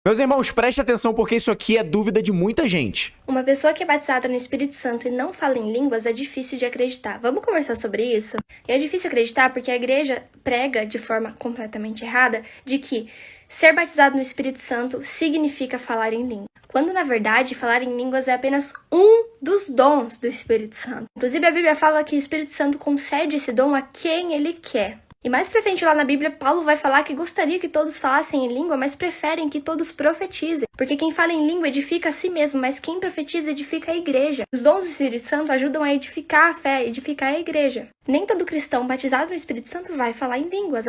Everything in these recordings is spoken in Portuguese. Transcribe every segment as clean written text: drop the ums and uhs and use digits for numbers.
Meus irmãos, preste atenção porque isso aqui é dúvida de muita gente. Uma pessoa que é batizada no Espírito Santo e não fala em línguas é difícil de acreditar. Vamos conversar sobre isso? E é difícil acreditar porque a igreja prega de forma completamente errada de que ser batizado no Espírito Santo significa falar em línguas. Quando, na verdade, falar em línguas é apenas um dos dons do Espírito Santo. Inclusive, a Bíblia fala que o Espírito Santo concede esse dom a quem ele quer. E mais pra frente lá na Bíblia, Paulo vai falar que gostaria que todos falassem em língua, mas preferem que todos profetizem. Porque quem fala em língua edifica a si mesmo, mas quem profetiza edifica a igreja. Os dons do Espírito Santo ajudam a edificar a fé, edificar a igreja. Nem todo cristão batizado no Espírito Santo vai falar em línguas.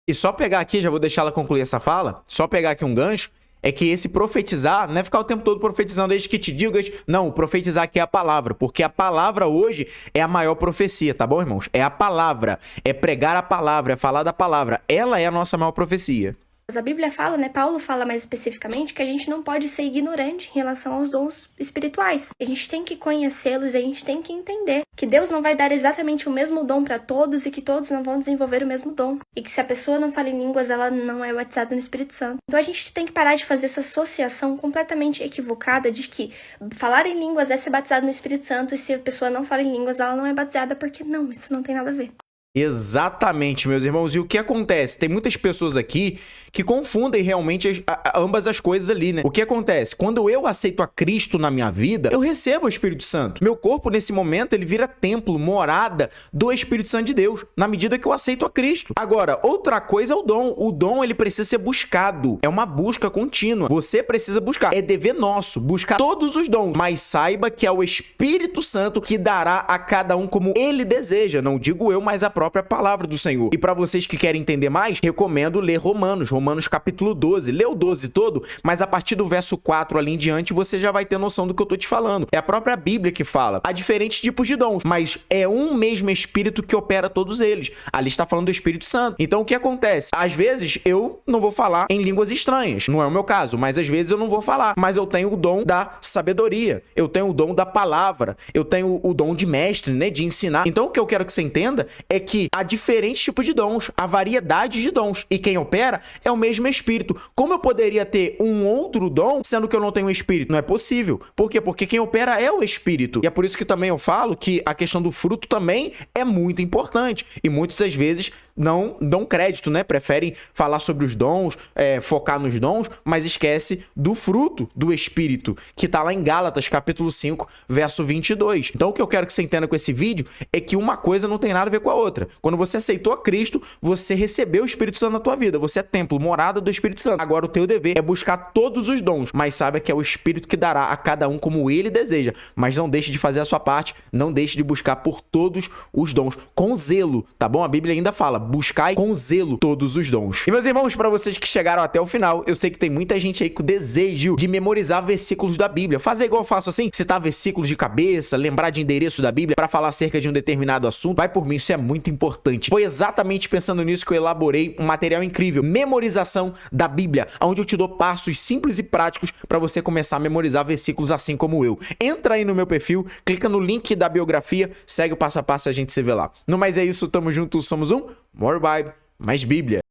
E só pegar aqui, já vou deixar ela concluir essa fala, só pegar aqui um gancho, é que esse profetizar não é ficar o tempo todo profetizando, desde que te digo, não, profetizar aqui é a palavra, porque a palavra hoje é a maior profecia, tá bom, irmãos? É a palavra, é pregar a palavra, é falar da palavra, ela é a nossa maior profecia. A Bíblia fala, Paulo fala mais especificamente que a gente não pode ser ignorante em relação aos dons espirituais. A gente tem que conhecê-los e a gente tem que entender que Deus não vai dar exatamente o mesmo dom para todos e que todos não vão desenvolver o mesmo dom. E que se a pessoa não fala em línguas, ela não é batizada no Espírito Santo. Então a gente tem que parar de fazer essa associação completamente equivocada de que falar em línguas é ser batizado no Espírito Santo e se a pessoa não fala em línguas, ela não é batizada, porque não, isso não tem nada a ver. Exatamente, meus irmãos. E o que acontece? Tem muitas pessoas aqui que confundem realmente ambas as coisas ali, né? O que acontece? Quando eu aceito a Cristo na minha vida, eu recebo o Espírito Santo. Meu corpo, nesse momento, ele vira templo, morada do Espírito Santo de Deus, na medida que eu aceito a Cristo. Agora, outra coisa é o dom. O dom, ele precisa ser buscado. É uma busca contínua. Você precisa buscar. É dever nosso buscar todos os dons. Mas saiba que é o Espírito Santo que dará a cada um como ele deseja. Não digo eu, mas a própria palavra do Senhor. E para vocês que querem entender mais, recomendo ler Romanos capítulo 12. Lê o 12 todo, mas a partir do verso 4 ali em diante, você já vai ter noção do que eu tô te falando. É a própria Bíblia que fala. Há diferentes tipos de dons, mas é um mesmo Espírito que opera todos eles. Ali está falando do Espírito Santo. Então, o que acontece? Às vezes, eu não vou falar em línguas estranhas. Não é o meu caso, mas às vezes eu não vou falar. Mas eu tenho o dom da sabedoria. Eu tenho o dom da palavra. Eu tenho o dom de mestre, né? De ensinar. Então, o que eu quero que você entenda é que há diferentes tipos de dons, há variedade de dons, e quem opera é o mesmo Espírito. Como eu poderia ter um outro dom, sendo que eu não tenho um Espírito? Não é possível. Por quê? Porque quem opera é o Espírito. E é por isso que também eu falo que a questão do fruto também é muito importante. E muitas das vezes não dão crédito, né? Preferem falar sobre os dons, focar nos dons, mas esquece do fruto do Espírito, que tá lá em Gálatas, capítulo 5, verso 22. Então, o que eu quero que você entenda com esse vídeo é que uma coisa não tem nada a ver com a outra. Quando você aceitou a Cristo, você recebeu o Espírito Santo na tua vida. Você é templo, morada do Espírito Santo. Agora, o teu dever é buscar todos os dons, mas saiba que é o Espírito que dará a cada um como ele deseja. Mas não deixe de fazer a sua parte, não deixe de buscar por todos os dons, com zelo, tá bom? A Bíblia ainda fala, buscai com zelo todos os dons. E, meus irmãos, para vocês que chegaram até o final, eu sei que tem muita gente aí com desejo de memorizar versículos da Bíblia. Fazer igual eu faço assim, citar versículos de cabeça, lembrar de endereços da Bíblia para falar acerca de um determinado assunto. Vai por mim, isso é muito importante. Foi exatamente pensando nisso que eu elaborei um material incrível, memorização da Bíblia, onde eu te dou passos simples e práticos para você começar a memorizar versículos assim como eu. Entra aí no meu perfil, clica no link da biografia, segue o passo a passo e a gente se vê lá. No mais é isso, tamo junto, somos um More Bible, mais Bíblia.